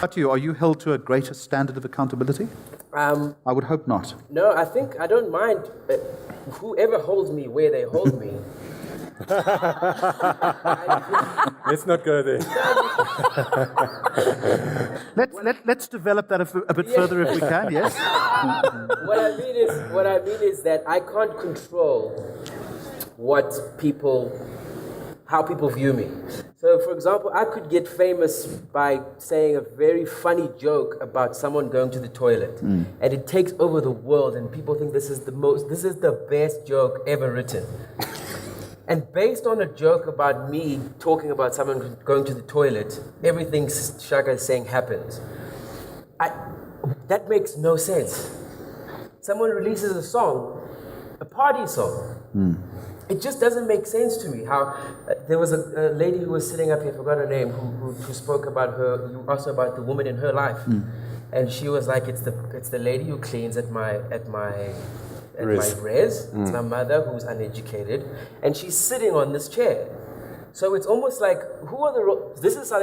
about you? Are you held to a greater standard of accountability? I would hope not. No, I think I don't mind whoever holds me where they hold me. Let's not go there. Let's develop that a bit further if we can. Yes. What I mean is that I can't control how people view me. So, for example, I could get famous by saying a very funny joke about someone going to the toilet, and it takes over the world, and people think this is the best joke ever written. And based on a joke about me talking about someone going to the toilet, everything Shaka is saying happens. That makes no sense. Someone releases a song, a party song. It just doesn't make sense to me how there was a lady who was sitting up here, I forgot her name, who spoke about her, you asked her about the woman in her life. And she was like, it's the lady who cleans at my res. It's my mother who's uneducated, and she's sitting on this chair. So it's almost like, this is how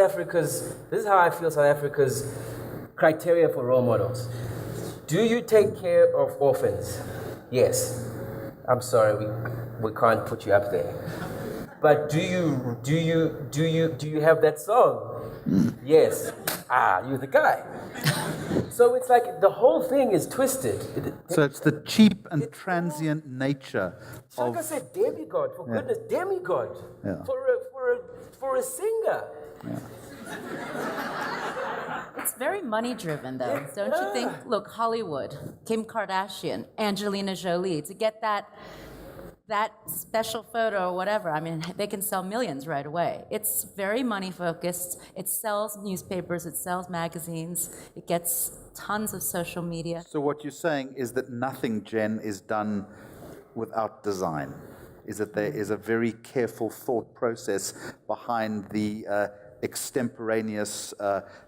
I feel South Africa's criteria for role models. Do you take care of orphans? Yes. I'm sorry, we can't put you up there. But do you have that song? Yes. You're the guy. So it's like the whole thing is twisted. So it's the cheap and transient nature of... Shaka said demigod, for goodness, demigod. Yeah. For a singer. Yeah. It's very money driven, though, don't you think? Look, Hollywood, Kim Kardashian, Angelina Jolie, to get that special photo or whatever, I mean, they can sell millions right away. It's very money focused. It sells newspapers, it sells magazines, it gets tons of social media. So what you're saying is that nothing, Jen, is done without design. Is that there is a very careful thought process behind the extemporaneous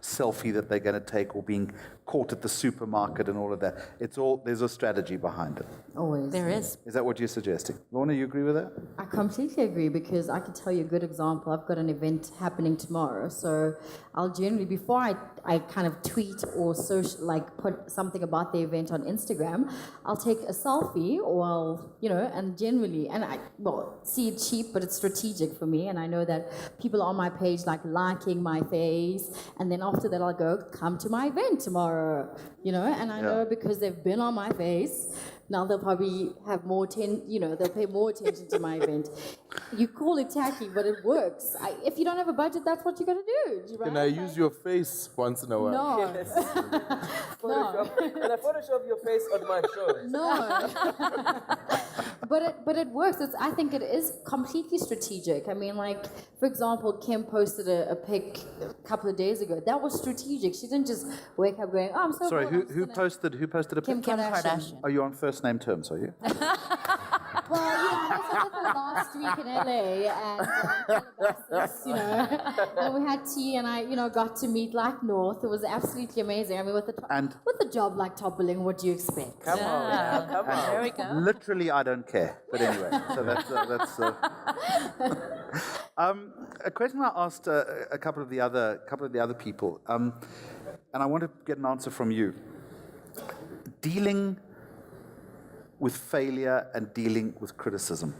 selfie that they're going to take, or being caught at the supermarket and all of that. There's a strategy behind it. Always. There is. Is that what you're suggesting? Lorna, you agree with that? I completely agree, because I can tell you a good example. I've got an event happening tomorrow, so I'll generally, before I kind of tweet or put something about the event on Instagram, I'll take a selfie, or and generally, see it cheap, but it's strategic for me, and I know that people on my page liking my face, and then after that I'll go, come to my event tomorrow, and I know because they've been on my face, now they'll probably have more they'll pay more attention to my event. You call it tacky, but it works. If you don't have a budget, that's what you got to do. Right? Can I use your face once in a while? No. Yes. Can I Photoshop your face on my shows? No. But it works. I think it is completely strategic. I mean, for example, Kim posted a pic a couple of days ago. That was strategic. She didn't just wake up going, "Oh, I'm so." Sorry, bored, who posted a pic? Kim Kardashian. Are you on first name terms? Are you? Well, I was with her last week in LA, and and we had tea, and I, got to meet North. It was absolutely amazing. I mean, with a job like toppling, what do you expect? Come on, now, come on. There we go. Literally, I don't care. But anyway, so that's. A question I asked a couple of the other people, and I want to get an answer from you. Dealing with failure and dealing with criticism.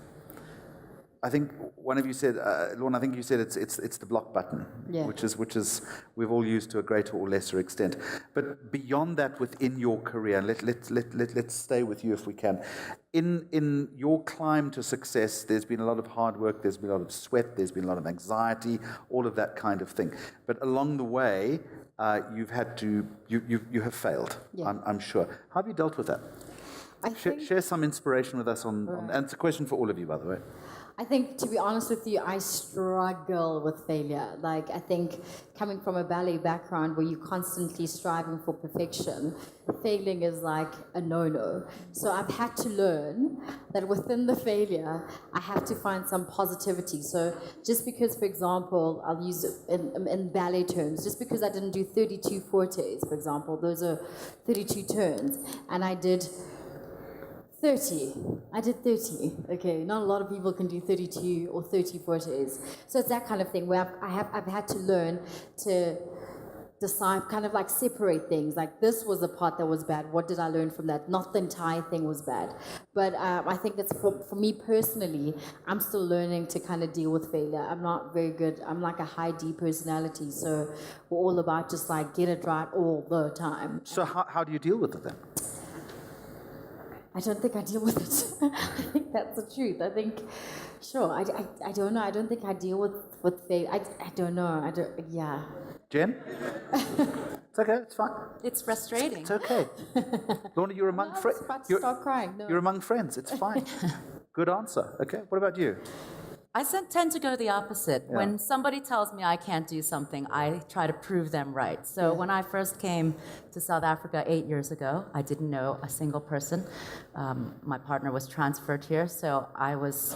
I think one of you said, Lorna, I think you said it's the block button, which is we've all used to a greater or lesser extent. But beyond that, within your career, let's stay with you if we can. In your climb to success, there's been a lot of hard work, there's been a lot of sweat, there's been a lot of anxiety, all of that kind of thing. But along the way, you have failed. Yeah. I'm sure. How have you dealt with that? Share some inspiration with us on, and it's a question for all of you, by the way. I think, to be honest with you, I struggle with failure. I think coming from a ballet background where you're constantly striving for perfection, failing is like a no-no. So I've had to learn that within the failure, I have to find some positivity. So just because, for example, I'll use it in ballet terms, just because I didn't do 32 fortes, for example, those are 32 turns, and I did 30. I did 30. Okay, not a lot of people can do 32 or 30 fortes. So it's that kind of thing where I've had to learn to decide, kind of like separate things. Like this was the part that was bad. What did I learn from that? Not the entire thing was bad. But I think that's for me personally, I'm still learning to kind of deal with failure. I'm not very good. I'm like a high D personality. So we're all about just like get it right all the time. So how do you deal with it then? I don't think I deal with it. I think that's the truth. I think, sure, I don't know. I don't think I deal with failure. I don't know. Yeah. Jen? It's okay, it's fine. It's frustrating. It's okay. Lorna, you're among I was friends. about to start crying. No. You're among friends. It's fine. Good answer. Okay. What about you? I tend to go the opposite. Yeah. When somebody tells me I can't do something, I try to prove them right. So when I first came to South Africa 8 years ago, I didn't know a single person. My partner was transferred here, so I was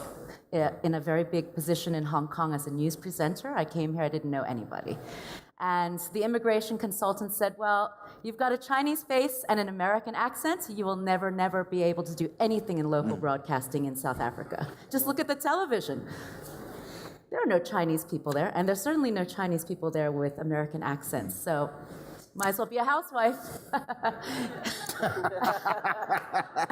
in a very big position in Hong Kong as a news presenter. I came here, I didn't know anybody. And the immigration consultant said, well, you've got a Chinese face and an American accent. You will never, never be able to do anything in local broadcasting in South Africa. Just look at the television. There are no Chinese people there, and there's certainly no Chinese people there with American accents. So might as well be a housewife.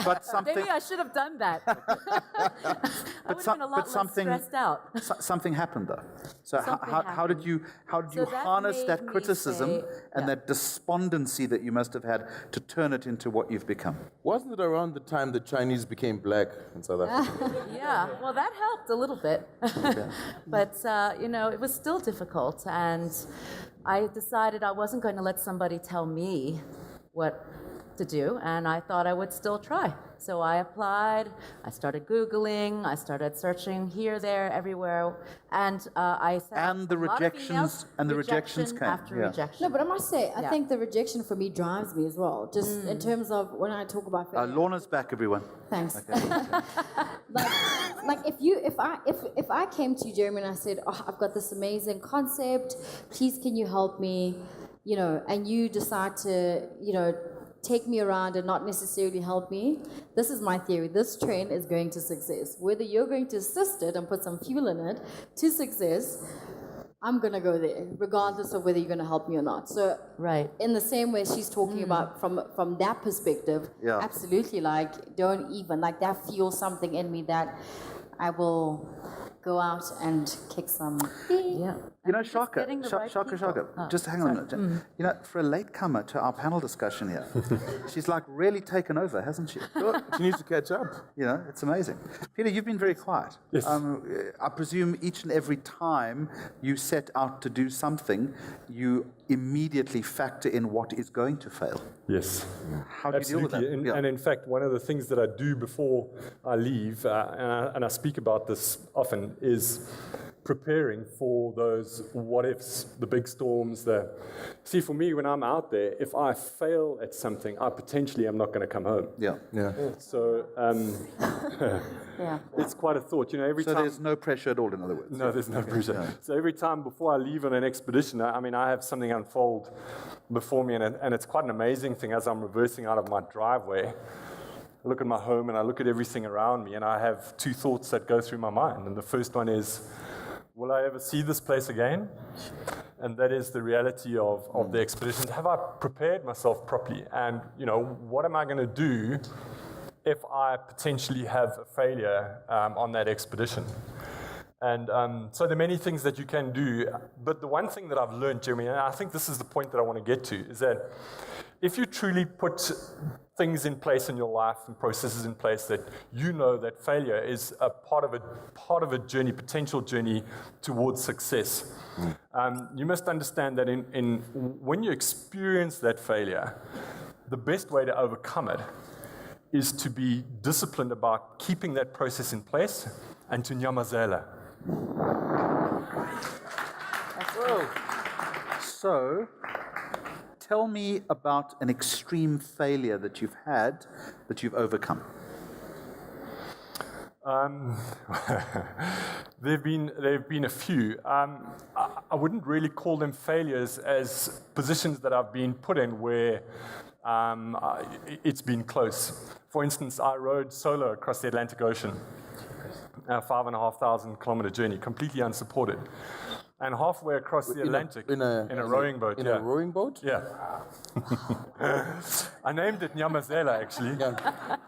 But something. Maybe I should have done that. I would have been a lot less stressed out. Something happened though. So Something how did you So that harness made that me criticism say- and yeah. that despondency that you must have had to turn it into what you've become? Wasn't it around the time the Chinese became black in South Africa? Yeah, well, that helped a little bit. But, it was still difficult. And I decided I wasn't going to let somebody tell me what to do, and I thought I would still try. So I applied, I started Googling, I started searching here, there, everywhere, and I said... And the rejections came, after yeah. rejection. No, but I must say, I Yeah. think the rejection for me drives me as well. Just in terms of when I talk about failure. Lorna's back, everyone. Thanks. like if I came to you, Jeremy, and I said, oh, I've got this amazing concept, please can you help me, and you decide to, take me around and not necessarily help me. This is my theory. This train is going to success. Whether you're going to assist it and put some fuel in it to success, I'm going to go there, regardless of whether you're going to help me or not. So, Right. in the same way she's talking about from that perspective, Yeah. absolutely, don't even, that fuels something in me that I will go out and kick some. Yeah. Shaka, getting the right Shaka, people. Oh, just hang on a minute. For a latecomer to our panel discussion here, she's really taken over, hasn't she? She needs to catch up. It's amazing. Peter, you've been very quiet. Yes. I presume each and every time you set out to do something, you immediately factor in what is going to fail. Yes, How do you deal with that? absolutely. Yeah. And in fact, one of the things that I do before I leave, and I speak about this often, is preparing for those what ifs, the big storms. See, for me, when I'm out there, if I fail at something, I potentially am not going to come home. Yeah. So Yeah. it's quite a thought. Every So time. there's no pressure at all, in other words. No, there's no pressure. So every time before I leave on an expedition, I have something unfold before me, and it's quite an amazing thing as I'm reversing out of my driveway. I look at my home and I look at everything around me, and I have two thoughts that go through my mind. And the first one is, will I ever see this place again? And that is the reality of the expedition. Have I prepared myself properly? And, what am I going to do if I potentially have a failure on that expedition? And so there are many things that you can do, but the one thing that I've learned, Jeremy, and I think this is the point that I want to get to, is that if you truly put things in place in your life and processes in place that that failure is a part of a journey, potential journey towards success, you must understand that when you experience that failure, the best way to overcome it is to be disciplined about keeping that process in place and to nyamazela. So, tell me about an extreme failure that you've had that you've overcome. There've been a few. I wouldn't really call them failures as positions that I've been put in where it's been close. For instance, I rode solo across the Atlantic Ocean, a 5,500 kilometer journey, completely unsupported. and halfway across the Atlantic in a rowing boat. In yeah. a rowing boat? Yeah. I named it Nyamazela, actually.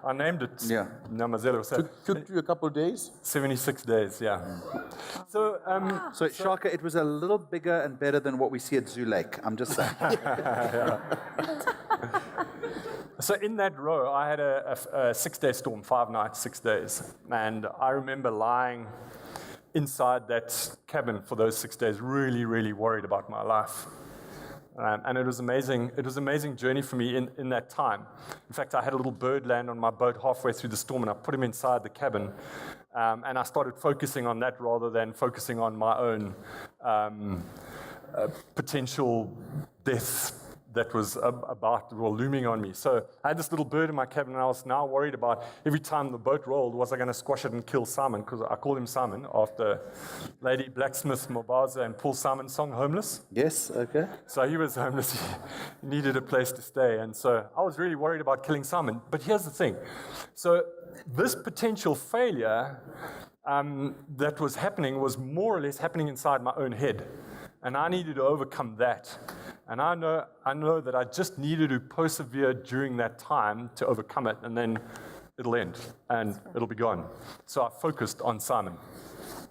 I named it Nyamazela. So Took you a couple of days? 76 days, yeah. So, So, Shaka, it was a little bigger and better than what we see at Zoo Lake. I'm just saying. So in that row, I had a 6-day storm, 5 nights, 6 days. And I remember lying inside that cabin for those 6 days, really, really worried about my life. And it was amazing. It was an amazing journey for me in that time. In fact, I had a little bird land on my boat halfway through the storm, and I put him inside the cabin. And I started focusing on that rather than focusing on my own potential death that was looming on me. So I had this little bird in my cabin, and I was now worried about every time the boat rolled, was I going to squash it and kill Simon? Because I called him Simon after Lady Blacksmith Mobaza and Paul Simon's song, Homeless. Yes, okay. So he was homeless. He needed a place to stay. And so I was really worried about killing Simon. But here's the thing. So this potential failure that was happening was more or less happening inside my own head. And I needed to overcome that. And I know that I just needed to persevere during that time to overcome it, and then it'll end, and it'll be gone. So I focused on Simon,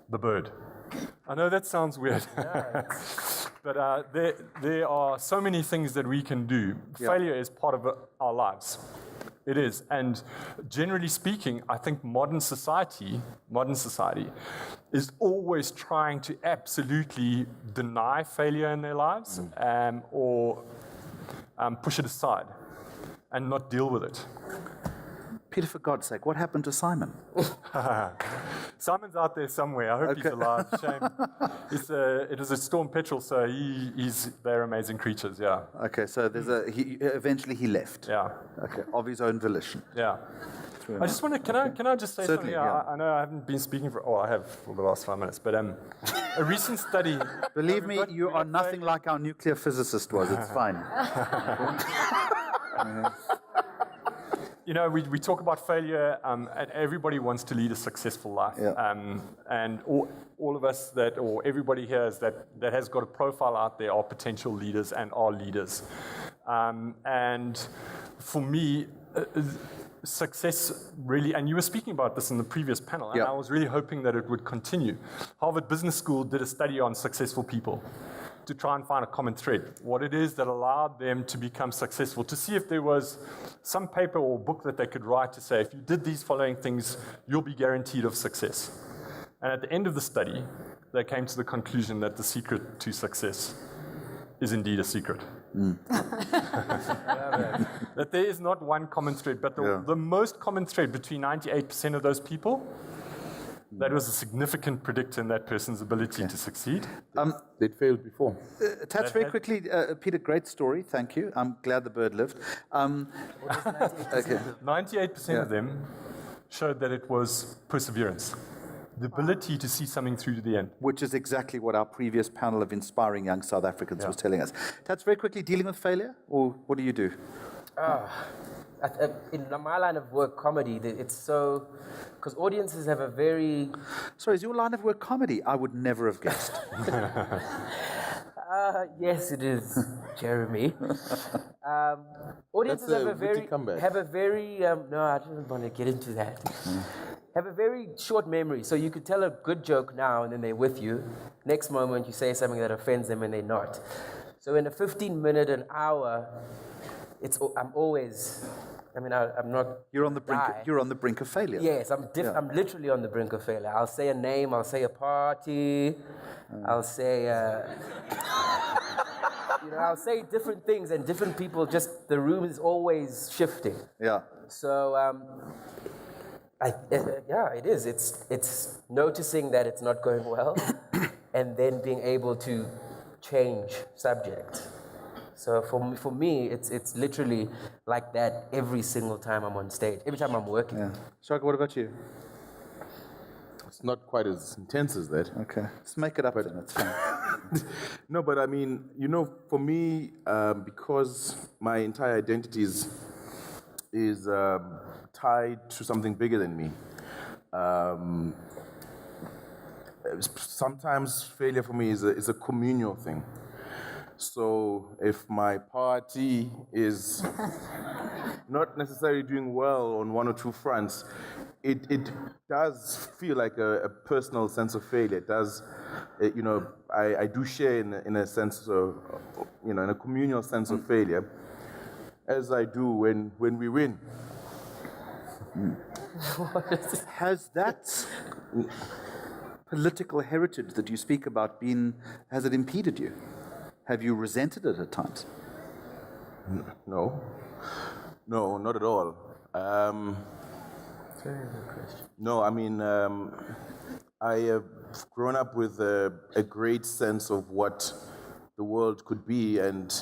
the bird. I know that sounds weird, but there are so many things that we can do. Yeah. Failure is part of our lives. It is. And generally speaking, I think modern society is always trying to absolutely deny failure in their lives or push it aside and not deal with it. Peter, for God's sake, what happened to Simon? Simon's out there somewhere. I hope he's alive. Shame. It is a storm petrel, so they're amazing creatures, yeah. Okay, so eventually he left. Yeah. Okay, of his own volition. Yeah. I just want to, can I just say Certainly, something? yeah. I know I haven't been speaking I have for the last 5 minutes, but a recent study. Believe me, you are nothing like our nuclear physicist was. It's fine. You know, we talk about failure, and everybody wants to lead a successful life. Yeah. And all of us or everybody here that has got a profile out there are potential leaders and are leaders. And for me, success really, and you were speaking about this in the previous panel, and Yeah. I was really hoping that it would continue. Harvard Business School did a study on successful people to try and find a common thread, what it is that allowed them to become successful, to see if there was some paper or book that they could write to say, if you did these following things, you'll be guaranteed of success. And at the end of the study, they came to the conclusion that the secret to success is indeed a secret. That there is not one common thread, but the most common thread between 98% of those people, that was a significant predictor in that person's ability to succeed. They'd failed before. Tats, very quickly, Peter, great story. Thank you. I'm glad the bird lived. Okay. 98% of them showed that it was perseverance. The ability to see something through to the end. Which is exactly what our previous panel of inspiring young South Africans was telling us. Tats, very quickly, dealing with failure, or what do you do? In my line of work, comedy, it's so... Because audiences have a very... Sorry, is your line of work comedy? I would never have guessed. Yes, it is, Jeremy. Audiences That's a have a very... witty comeback. No, I don't want to get into that. Have a very short memory. So you could tell a good joke now and then they're with you. Next moment you say something that offends them and they're not. So in a 15-minute, an hour, I'm always... I'm not... You're on the brink. die. You're on the brink of failure. Yes, I'm literally on the brink of failure. I'll say a name, I'll say a party, I'll say... I'll say different things and different people, just the room is always shifting. Yeah. So, it is. It's noticing that it's not going well and then being able to change subject. So for me, it's literally like that every single time I'm on stage, every time I'm working. Yeah. Shaka, what about you? It's not quite as intense as that. Okay. Let's make it up then. It's fine. No, but I mean, for me, because my entire identity is sometimes failure for me is a communal thing. So if my party is not necessarily doing well on one or two fronts, it does feel like a personal sense of failure. It does, I do share in a sense of, in a communal sense of failure, as I do when we win. Has that political heritage that you speak about has it impeded you? Have you resented it at times? No, not at all. Very good question. No, I mean, I have grown up with a great sense of what the world could be, and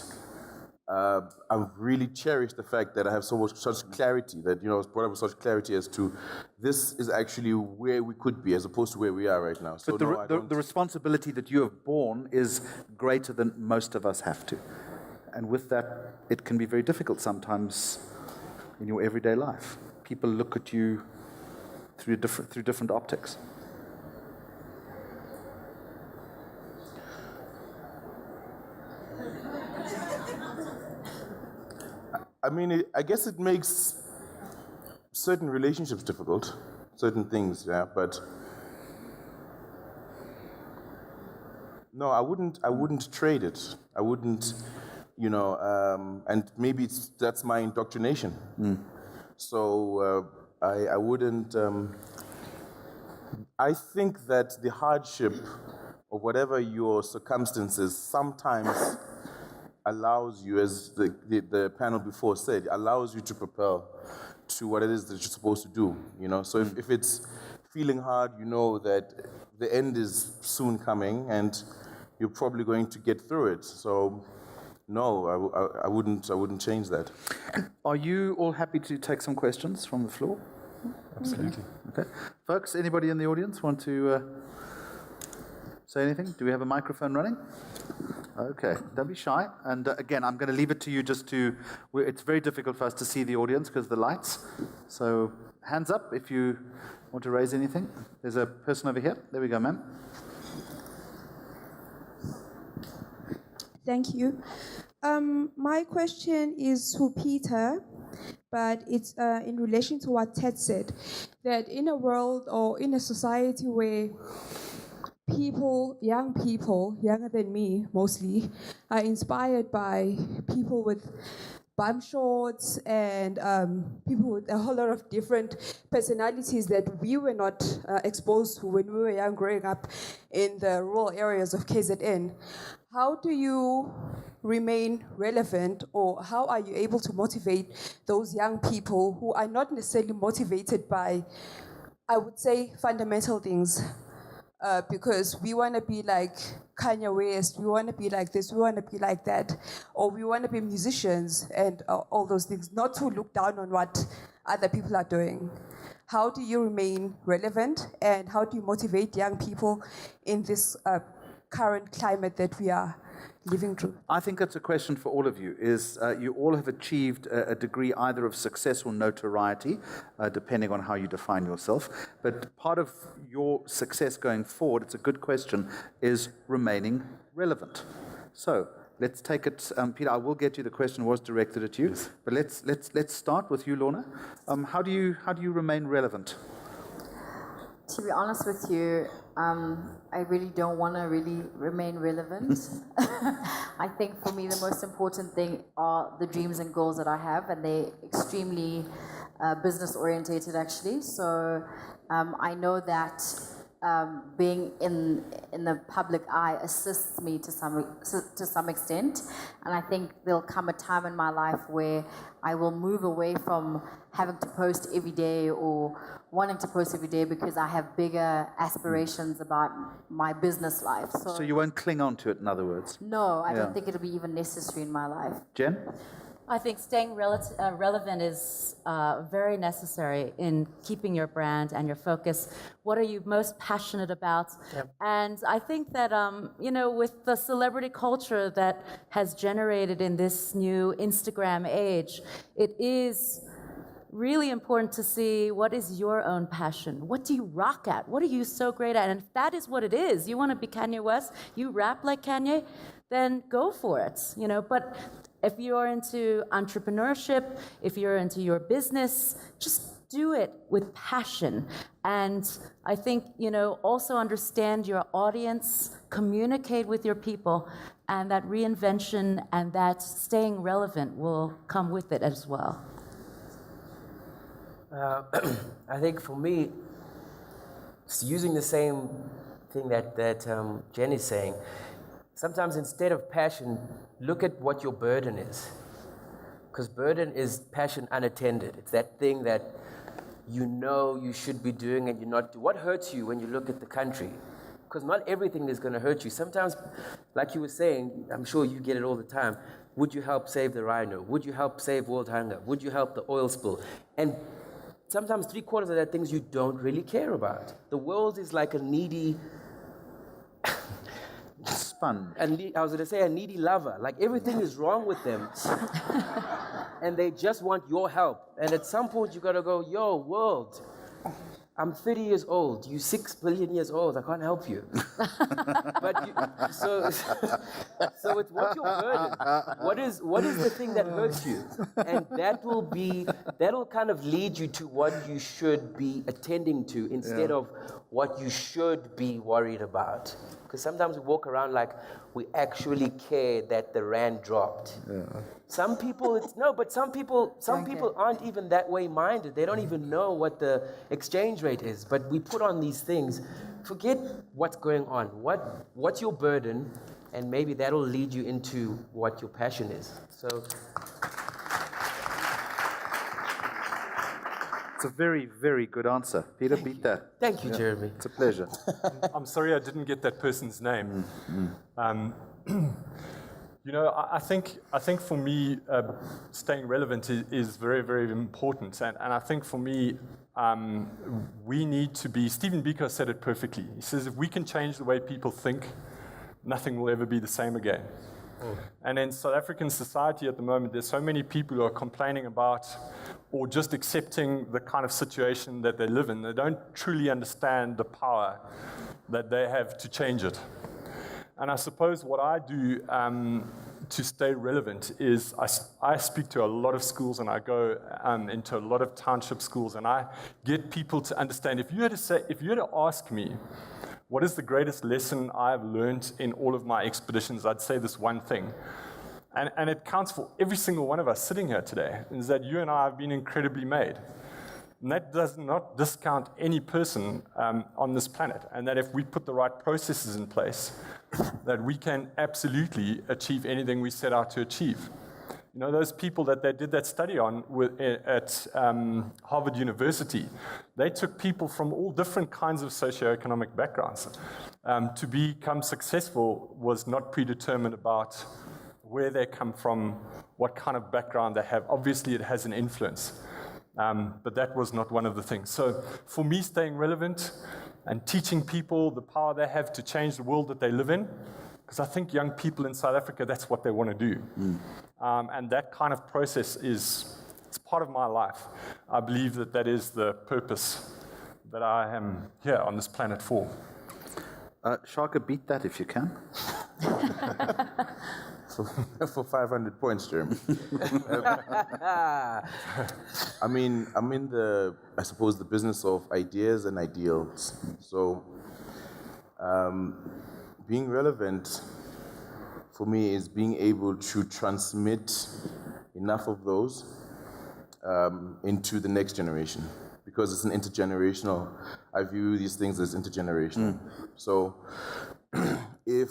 I've really cherished the fact that I have such clarity, that, I was brought up with such clarity as to this is actually where we could be as opposed to where we are right now. So But the responsibility that you have borne is greater than most of us have to. And with that, it can be very difficult sometimes in your everyday life. People look at you through different optics. I mean, I guess it makes certain relationships difficult, certain things, yeah, but no, I wouldn't trade it. I wouldn't, and maybe that's my indoctrination. So I wouldn't, I think that the hardship of whatever your circumstances sometimes allows you, as the panel before said, allows you to propel to what it is that you're supposed to do, So if it's feeling hard, you know that the end is soon coming and you're probably going to get through it. So no, I wouldn't change that. Are you all happy to take some questions from the floor? Absolutely. Okay. Folks, anybody in the audience want to say anything? Do we have a microphone running? Okay, don't be shy. And again, I'm going to leave it to you it's very difficult for us to see the audience because of the lights. So hands up if you want to raise anything. There's a person over here. There we go, ma'am. Thank you. My question is to Peter, but it's in relation to what Ted said, that in a world or in a society where young people, younger than me mostly, are inspired by people with bum shorts and people with a whole lot of different personalities that we were not exposed to when we were young growing up in the rural areas of KZN. How do you remain relevant, or how are you able to motivate those young people who are not necessarily motivated by, I would say, fundamental things? Because we want to be like Kanye West, we want to be like this, we want to be like that, or we want to be musicians and all those things, not to look down on what other people are doing. How do you remain relevant, and how do you motivate young people in this current climate that we are living through? I think that's a question for all of you, is you all have achieved a degree either of success or notoriety, depending on how you define yourself. But part of your success going forward, it's a good question, is remaining relevant. So let's take it, Peter, I will get you, the question was directed at you, yes. But let's start with you, Lorna. How do you remain relevant? To be honest with you, I really don't want to really remain relevant. I think for me the most important thing are the dreams and goals that I have, and they're extremely business orientated actually. So I know that being in the public eye assists me to some extent, and I think there'll come a time in my life where I will move away from having to post every day or wanting to post every day because I have bigger aspirations about my business life. So you won't cling on to it, in other words? No, I don't think it'll be even necessary in my life. Jen? I think staying relevant is very necessary in keeping your brand and your focus. What are you most passionate about? Yep. And I think that, with the celebrity culture that has generated in this new Instagram age, it is really important to see what is your own passion. What do you rock at? What are you so great at? And if that is what it is, you want to be Kanye West, you rap like Kanye, then go for it, you know. But if you're into entrepreneurship, if you're into your business, just do it with passion. And I think, you know, also understand your audience, communicate with your people, and that reinvention and that staying relevant will come with it as well. I think for me, it's using the same thing that Jen is saying. Sometimes instead of passion, look at what your burden is. Because burden is passion unattended. It's that thing that you know you should be doing and you're not doing. What hurts you when you look at the country? Because not everything is going to hurt you. Sometimes, like you were saying, I'm sure you get it all the time, would you help save the rhino? Would you help save world hunger? Would you help the oil spill? And sometimes 3/4 of that things you don't really care about. The world is like a needy Spun. I was going to say a needy lover. Like everything is wrong with them. And they just want your help. And at some point you got to go, yo, world, I'm 30 years old. You 6 billion years old. I can't help you. So it's what's your burden? What is the thing that hurts you? And that'll kind of lead you to what you should be attending to instead of what you should be worried about. Because sometimes we walk around like we actually care that the rand dropped. Yeah. Some people, some people aren't even that way minded. They don't even know what the exchange rate is. But we put on these things. Forget what's going on. What's your burden? And maybe that'll lead you into what your passion is. So. It's a very, very good answer. Peter, beat that. Thank you, Jeremy. It's a pleasure. I'm sorry I didn't get that person's name. You know, I think for me, staying relevant is very, very important. And I think for me, we need to be, Stephen Biko said it perfectly. He says, if we can change the way people think, nothing will ever be the same again. And in South African society at the moment, there's so many people who are complaining about or just accepting the kind of situation that they live in. They don't truly understand the power that they have to change it. And I suppose what I do to stay relevant is I speak to a lot of schools and I go into a lot of township schools and I get people to understand. If you had to ask me, what is the greatest lesson I've learned in all of my expeditions? I'd say this one thing. And it counts for every single one of us sitting here today, is that you and I have been incredibly made. And that does not discount any person on this planet. And that if we put the right processes in place, that we can absolutely achieve anything we set out to achieve. You know, those people that they did that study on at Harvard University, they took people from all different kinds of socioeconomic backgrounds. To become successful was not predetermined about where they come from, what kind of background they have. Obviously, it has an influence, but that was not one of the things. So for me, staying relevant and teaching people the power they have to change the world that they live in, because I think young people in South Africa, that's what they want to do. And that kind of process it's part of my life. I believe that is the purpose that I am here on this planet for. Shaka, beat that if you can. For 500 points, Jeremy. I mean, I'm in I suppose, the business of ideas and ideals. So, being relevant for me is being able to transmit enough of those into the next generation, because it's an intergenerational. I view these things as intergenerational. So, if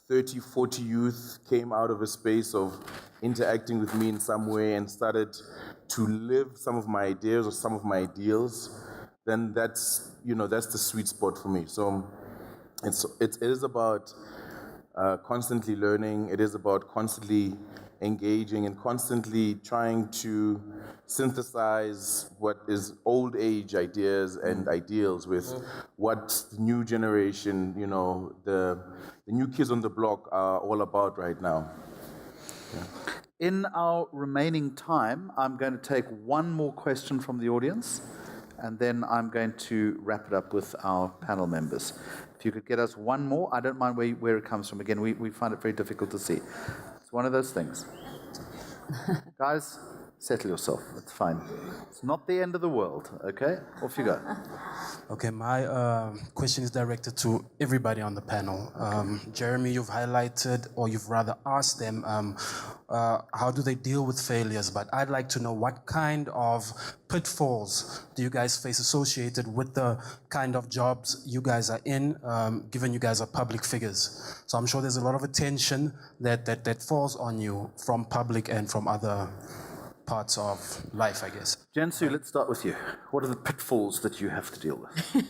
30, 40 youth came out of a space of interacting with me in some way and started to live some of my ideas or some of my ideals, then that's the sweet spot for me. So it is about constantly learning. It is about constantly engaging and constantly trying to synthesize what is old age ideas and ideals with what the new generation, the new kids on the block are all about right now. In our remaining time, I'm going to take one more question from the audience, and then I'm going to wrap it up with our panel members. If you could get us one more, I don't mind where it comes from. Again, we find it very difficult to see. It's one of those things. Guys, settle yourself. It's fine. It's not the end of the world, okay? Off you go. Okay, my question is directed to everybody on the panel. Jeremy, you've highlighted, or you've rather asked them, how do they deal with failures? But I'd like to know what kind of pitfalls do you guys face associated with the kind of jobs you guys are in, given you guys are public figures. So I'm sure there's a lot of attention that falls on you from public and from other parts of life, I guess. Jensu, let's start with you. What are the pitfalls that you have to deal with?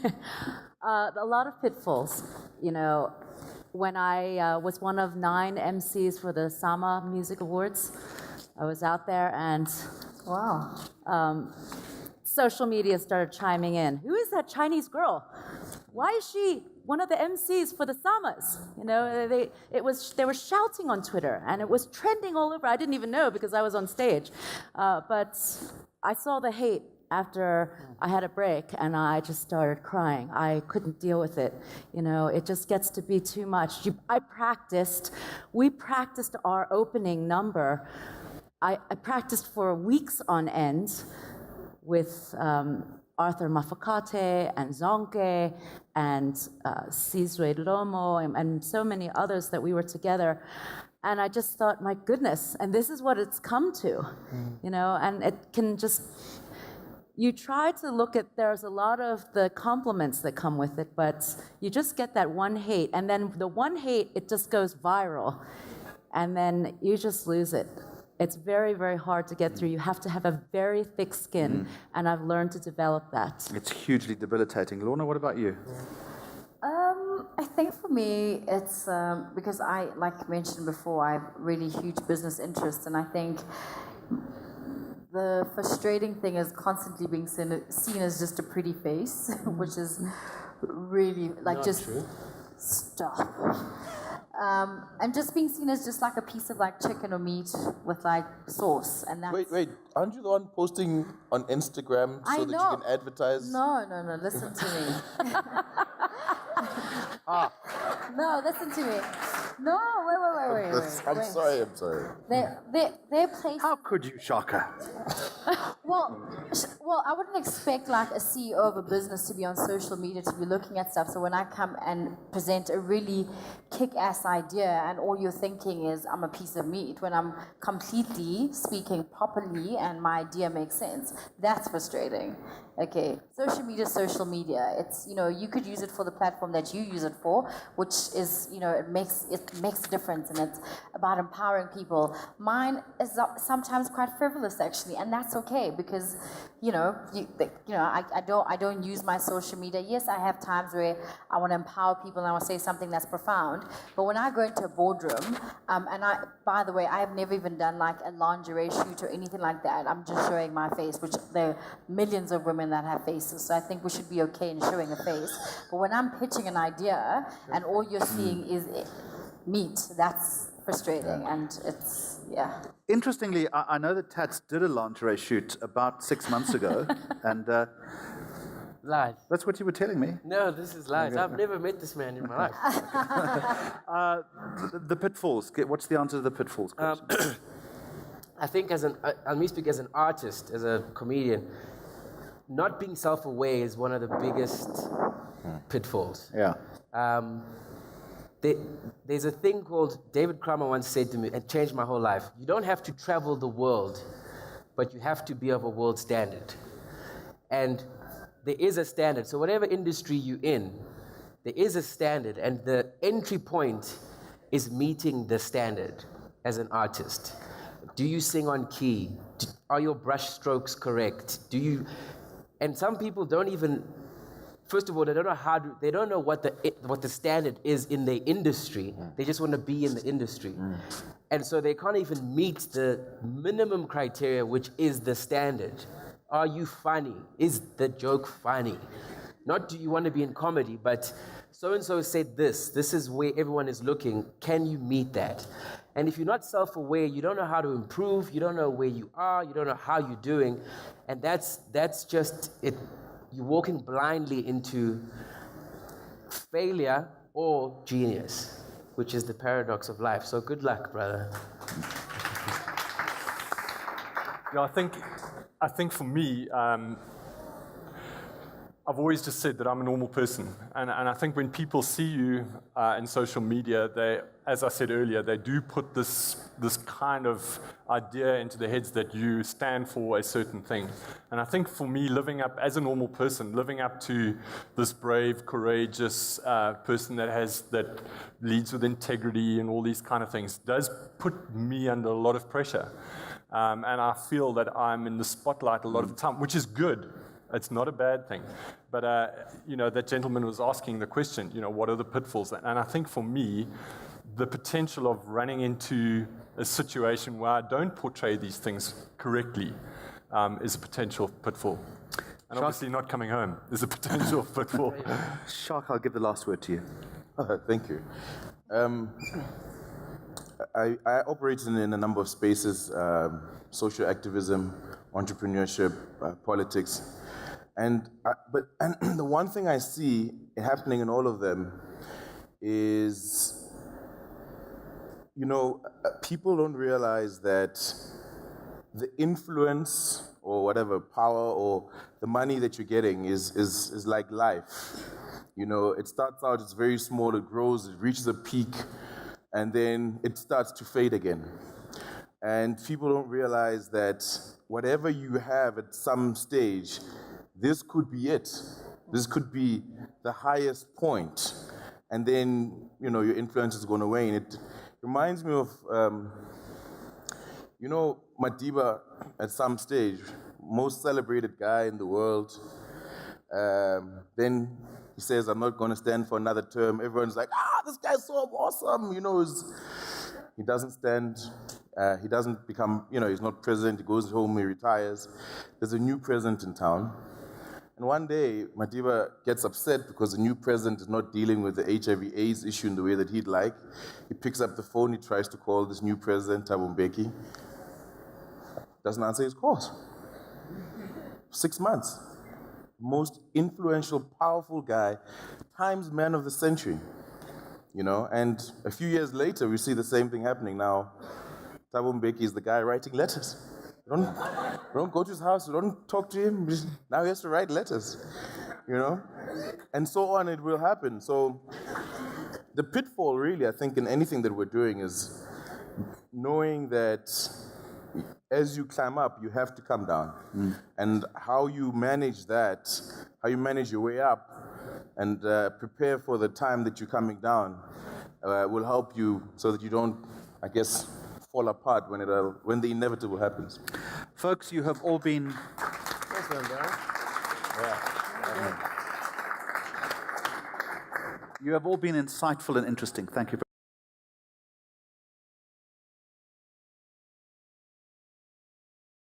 A lot of pitfalls. You know, when I was one of 9 MCs for the Sama Music Awards, I was out there and, wow, social media started chiming in. Who is that Chinese girl? Why is she one of the MCs for the Samas? You know, they were shouting on Twitter, and it was trending all over. I didn't even know because I was on stage. But I saw the hate after I had a break, and I just started crying. I couldn't deal with it. You know, it just gets to be too much. We practiced our opening number. I practiced for weeks on end with Arthur Mafakate and Zonke and Sizwe Lomo and so many others that we were together. And I just thought, my goodness, and this is what it's come to, you know, and it can just, you try to look at, there's a lot of the compliments that come with it, but you just get that one hate, and then the one hate, it just goes viral, and then you just lose it. It's very, very hard to get through. You have to have a very thick skin, and I've learned to develop that. It's hugely debilitating. Lorna, what about you? I think for me, it's because I, like mentioned before, I have really huge business interests, and I think the frustrating thing is constantly being seen as just a pretty face, which is really like Not just true. stop. And just being seen as just like a piece of like chicken or meat with like sauce, and that's Wait, aren't you the one posting on Instagram I so that know. you can advertise? No, listen to me. No, listen to me. No, wait. I'm sorry. They're places. How could you, Shaka? Well, I wouldn't expect like a CEO of a business to be on social media to be looking at stuff. So when I come and present a really kick-ass idea and all you're thinking is I'm a piece of meat, when I'm completely speaking properly and my idea makes sense, that's frustrating. Okay, social media. It's, you know, you could use it for the platform that you use it for, which is, you know, it makes a difference, and it's about empowering people. Mine is sometimes quite frivolous, actually, and that's okay because, I don't use my social media. Yes, I have times where I want to empower people and I want to say something that's profound. But when I go into a boardroom, by the way, I have never even done like a lingerie shoot or anything like that. I'm just showing my face, which there are millions of women that have faces. So I think we should be okay in showing a face. But when I'm pitching an idea and all you're seeing is meat, that's frustrating, and it's, yeah. Interestingly, I know that Tats did a lingerie shoot about 6 months ago, and Lies. that's what you were telling me. No, this is lies. I've never met this man in my life. The pitfalls. What's the answer to the pitfalls question? I think I may speak as an artist, as a comedian, not being self-aware is one of the biggest pitfalls. Yeah. There's a thing called, David Kramer once said to me, and changed my whole life, you don't have to travel the world, but you have to be of a world standard. And there is a standard. So whatever industry you're in, there is a standard, and the entry point is meeting the standard as an artist. Do you sing on key? Are your brush strokes correct? And some people don't even, first of all, they don't know what the standard is in their industry. They just want to be in the industry. And so they can't even meet the minimum criteria, which is the standard. Are you funny? Is the joke funny? Not do you want to be in comedy, but so-and-so said this. This is where everyone is looking. Can you meet that? And if you're not self-aware, you don't know how to improve, you don't know where you are, you don't know how you're doing, and that's just it. You're walking blindly into failure or genius, which is the paradox of life. So good luck, brother. Yeah, I think for me, I've always just said that I'm a normal person. And I think when people see you in social media, they, as I said earlier, they do put this kind of idea into their heads that you stand for a certain thing. And I think for me, living up as a normal person, living up to this brave, courageous person that leads with integrity and all these kind of things, does put me under a lot of pressure. And I feel that I'm in the spotlight a lot of the time, which is good. It's not a bad thing. But, that gentleman was asking the question, what are the pitfalls? And I think for me, the potential of running into a situation where I don't portray these things correctly is a potential pitfall. And obviously not coming home is a potential pitfall. Shark, I'll give the last word to you. Thank you. I operated in a number of spaces, social activism, entrepreneurship, politics. And the one thing I see happening in all of them is, people don't realize that the influence or whatever power or the money that you're getting is like life. It starts out, it's very small, it grows, it reaches a peak, and then it starts to fade again. And people don't realize that whatever you have at some stage, this could be it. This could be the highest point. And then, your influence is going to wane. It reminds me of, Madiba at some stage, most celebrated guy in the world. Then he says, I'm not going to stand for another term. Everyone's like, this guy's so awesome. He doesn't stand. He doesn't become, he's not president. He goes home, he retires. There's a new president in town. And one day, Madiba gets upset because the new president is not dealing with the HIV/AIDS issue in the way that he'd like. He picks up the phone, he tries to call this new president, Thabo Mbeki. Doesn't answer his calls. 6 months. Most influential, powerful guy, Times Man of the Century. And a few years later, we see the same thing happening now. Thabo Mbeki is the guy writing letters. We don't go to his house, we don't talk to him. Now he has to write letters, And so on, it will happen. So the pitfall, really, I think, in anything that we're doing is knowing that as you climb up, you have to come down. And how you manage that, how you manage your way up, and prepare for the time that you're coming down will help you so that you don't, fall apart when the inevitable happens. Folks, you have all been... You have all been insightful and interesting. Thank you.